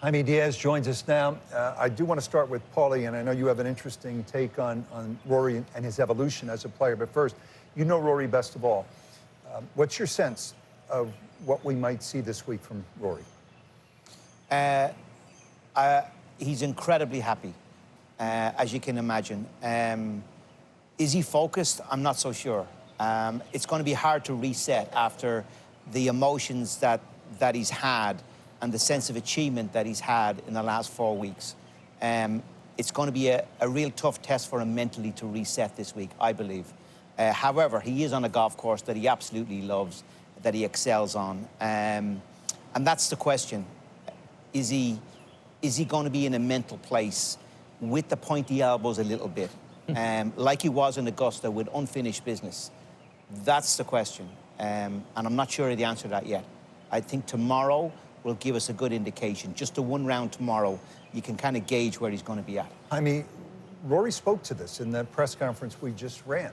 Jaime Diaz joins us now. I do want to start with Paulie, and I know you have an interesting take on Rory and his evolution as a player. But first, you know Rory best of all. What's your sense of what we might see this week from Rory? He's incredibly happy, as you can imagine. Is he focused? I'm not so sure. It's going to be hard to reset after the emotions that he's had and the sense of achievement that he's had in the last 4 weeks. It's going to be a real tough test for him mentally to reset this week, I believe. However, he is on a golf course that he absolutely loves, that he excels on. And that's the question. Is he going to be in a mental place with the pointy elbows a little bit, like he was in Augusta with unfinished business? That's the question. And I'm not sure of the answer to that yet. I think tomorrow will give us a good indication. Just a one round tomorrow, you can kind of gauge where he's going to be at. I mean, Rory spoke to this in the press conference we just ran.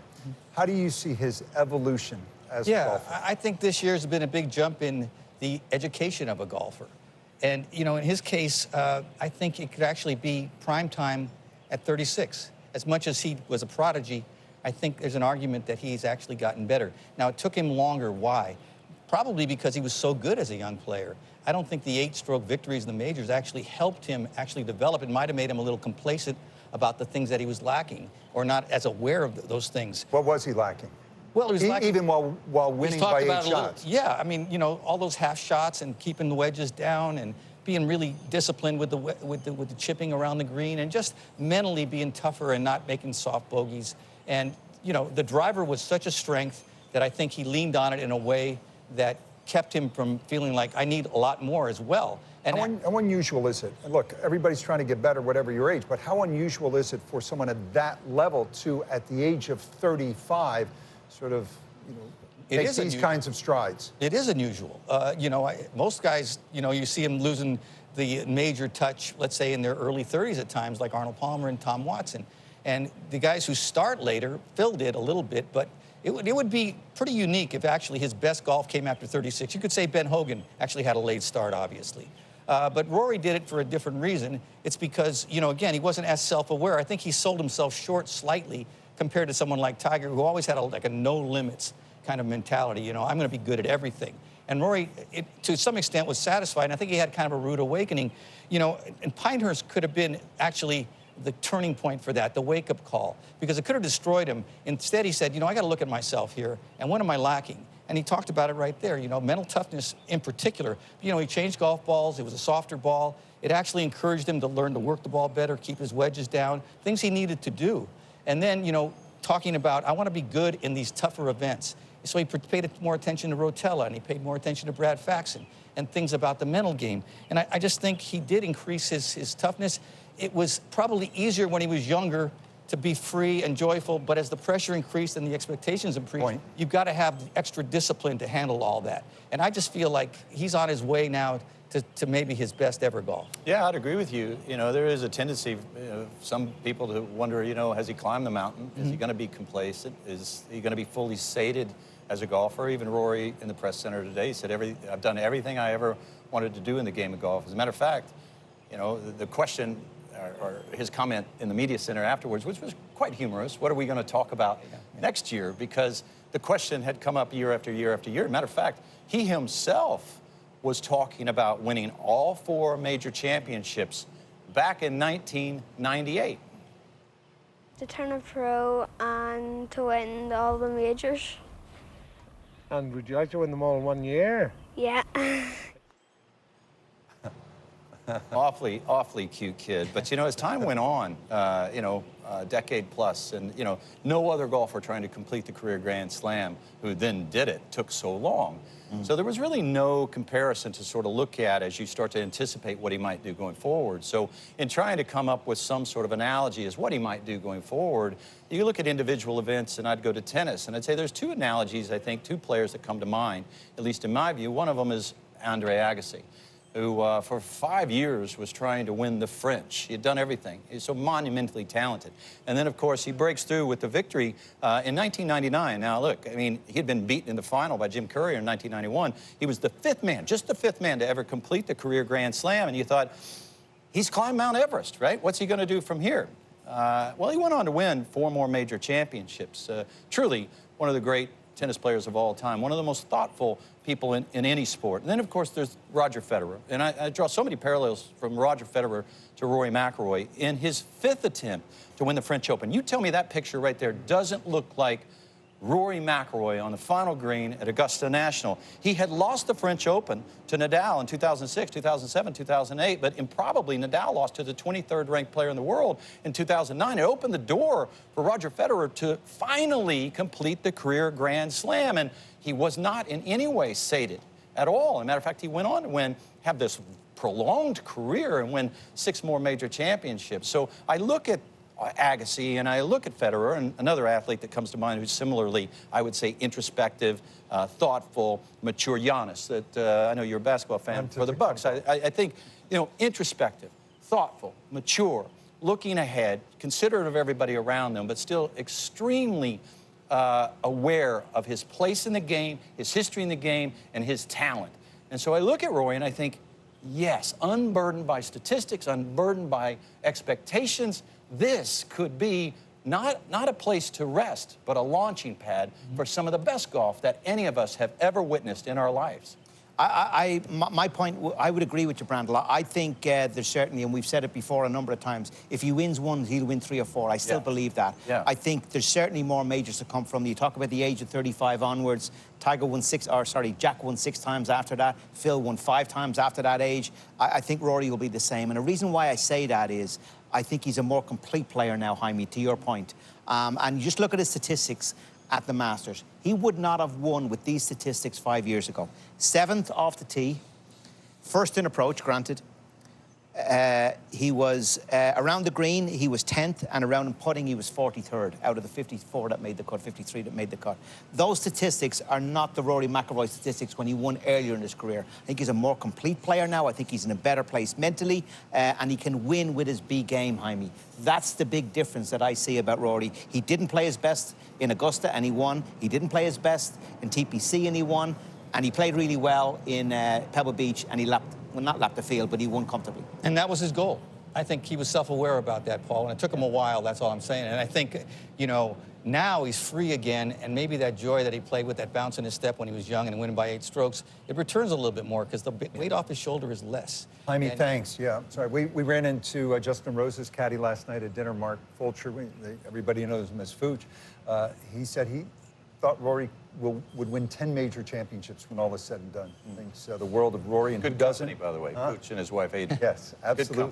How do you see his evolution as a golfer? I think this year's been a big jump in the education of a golfer. And, you know, in his case, I think it could actually be prime time at 36. As much as he was a prodigy, I think there's an argument that he's actually gotten better. Now, it took him longer. Why? Probably because he was so good as a young player. I don't think the 8-stroke victories in the majors actually helped him actually develop. It might have made him a little complacent about the things that he was lacking or not as aware of those things. What was he lacking? Well, he was lacking, even while winning by 8 shots. Yeah, I mean, you know, all those half shots and keeping the wedges down and being really disciplined with the chipping around the green and just mentally being tougher and not making soft bogeys. And, you know, the driver was such a strength that I think he leaned on it in a way that kept him from feeling like I need a lot more as well. And how unusual is it? And look, everybody's trying to get better, whatever your age, but how unusual is it for someone at that level to, at the age of 35, sort of, you know, take these kinds of strides? It is unusual. You know, most guys, you know, you see them losing the major touch, let's say in their early 30s at times, like Arnold Palmer and Tom Watson. And the guys who start later, Phil did a little bit, but it would be pretty unique if actually his best golf came after 36. You could say Ben Hogan actually had a late start, obviously. But Rory did it for a different reason. It's because, you know, again, he wasn't as self-aware. I think he sold himself short slightly compared to someone like Tiger, who always had like a no-limits kind of mentality. You know, I'm going to be good at everything. And Rory, to some extent, was satisfied. And I think he had kind of a rude awakening. You know, and Pinehurst could have been actually the turning point for that, the wake-up call, because it could have destroyed him. Instead, he said, you know, I got to look at myself here, and what am I lacking? And he talked about it right there, you know, mental toughness in particular. You know, he changed golf balls. It was a softer ball. It actually encouraged him to learn to work the ball better, keep his wedges down, things he needed to do. And then, you know, talking about, I want to be good in these tougher events. So he paid more attention to Rotella, and he paid more attention to Brad Faxon and things about the mental game. And I just think he did increase his toughness. It was probably easier when he was younger to be free and joyful, but as the pressure increased and the expectations increased, you've got to have the extra discipline to handle all that. And I just feel like he's on his way now to maybe his best ever golf. Yeah, I'd agree with you. You know, there is a tendency, some people to wonder, you know, has he climbed the mountain? Is he going to be complacent? Is he going to be fully sated as a golfer? Even Rory in the press center today said, I've done everything I ever wanted to do in the game of golf. As a matter of fact, you know, the question, or his comment in the media center afterwards, which was quite humorous, what are we going to talk about next year? Because the question had come up year after year after year. Matter of fact, he himself was talking about winning all 4 major championships back in 1998. To turn a pro and to win all the majors. And would you like to win them all in 1 year? Yeah. Awfully cute kid. But, you know, as time went on, you know, a decade plus, and, you know, no other golfer trying to complete the career Grand Slam who then did it took so long. So there was really no comparison to sort of look at as you start to anticipate what he might do going forward. So in trying to come up with some sort of analogy as what he might do going forward, you look at individual events, and I'd go to tennis, and I'd say there's 2 analogies, I think, 2 players that come to mind, at least in my view. One of them is Andre Agassi, who for 5 years was trying to win the French. He had done everything. He's so monumentally talented. And then, of course, he breaks through with the victory in 1999. Now, look, I mean, he had been beaten in the final by Jim Courier in 1991. He was the 5th man, just the 5th man to ever complete the career Grand Slam. And you thought, he's climbed Mount Everest, right? What's he going to do from here? Well, he went on to win 4 more major championships. Truly one of the great tennis players of all time, one of the most thoughtful people in any sport. And then, of course, there's Roger Federer. And I draw so many parallels from Roger Federer to Rory McIlroy in his 5th attempt to win the French Open. You tell me that picture right there doesn't look like Rory McIlroy on the final green at Augusta National. He had lost the French Open to Nadal in 2006, 2007, 2008, but improbably Nadal lost to the 23rd ranked player in the world in 2009. It opened the door for Roger Federer to finally complete the career Grand Slam, and he was not in any way sated at all. As a matter of fact, he went on to have this prolonged career and win 6 more major championships. So I look at Agassi, and I look at Federer, and another athlete that comes to mind who's similarly, I would say, introspective, thoughtful, mature. Giannis, that I know you're a basketball fan for the Bucks. I think, you know, introspective, thoughtful, mature, looking ahead, considerate of everybody around them, but still extremely aware of his place in the game, his history in the game, and his talent. And so I look at Rory and I think, yes, unburdened by statistics, unburdened by expectations, this could be not a place to rest, but a launching pad for some of the best golf that any of us have ever witnessed in our lives. My point, I would agree with you, Brandel. I think there's certainly, and we've said it before a number of times, if he wins 1, he'll win 3 or 4. I still believe that. Yeah. I think there's certainly more majors to come from. You talk about the age of 35 onwards. Jack won 6 times after that. Phil won 5 times after that age. I think Rory will be the same. And the reason why I say that is I think he's a more complete player now, Jaime, to your point. And you just look at his statistics at the Masters. He would not have won with these statistics 5 years ago. 7th off the tee, 1st in approach, granted. He was around the green, he was 10th, and around in putting, he was 43rd out of the 54 that made the cut, 53 that made the cut. Those statistics are not the Rory McIlroy statistics when he won earlier in his career. I think he's a more complete player now. I think he's in a better place mentally, and he can win with his B game, Jaime. That's the big difference that I see about Rory. He didn't play his best in Augusta, and he won. He didn't play his best in TPC, and he won. And he played really well in Pebble Beach, and he not lapped the field, but he won comfortably. And that was his goal. I think he was self-aware about that, Paul, and it took him a while, that's all I'm saying. And I think, you know, now he's free again, and maybe that joy that he played with, that bounce in his step when he was young and winning by 8 strokes, it returns a little bit more because the weight off his shoulder is less. Jaime, thanks. Yeah, sorry. We ran into Justin Rose's caddy last night at dinner, Mark Fulcher. Everybody knows him as Fooch. He said he thought Rory would win 10 major championships when all is said and done. Thinks the world of Rory, and good who doesn't? company, by the way. Pooch and his wife, Adrian. Yes, absolutely.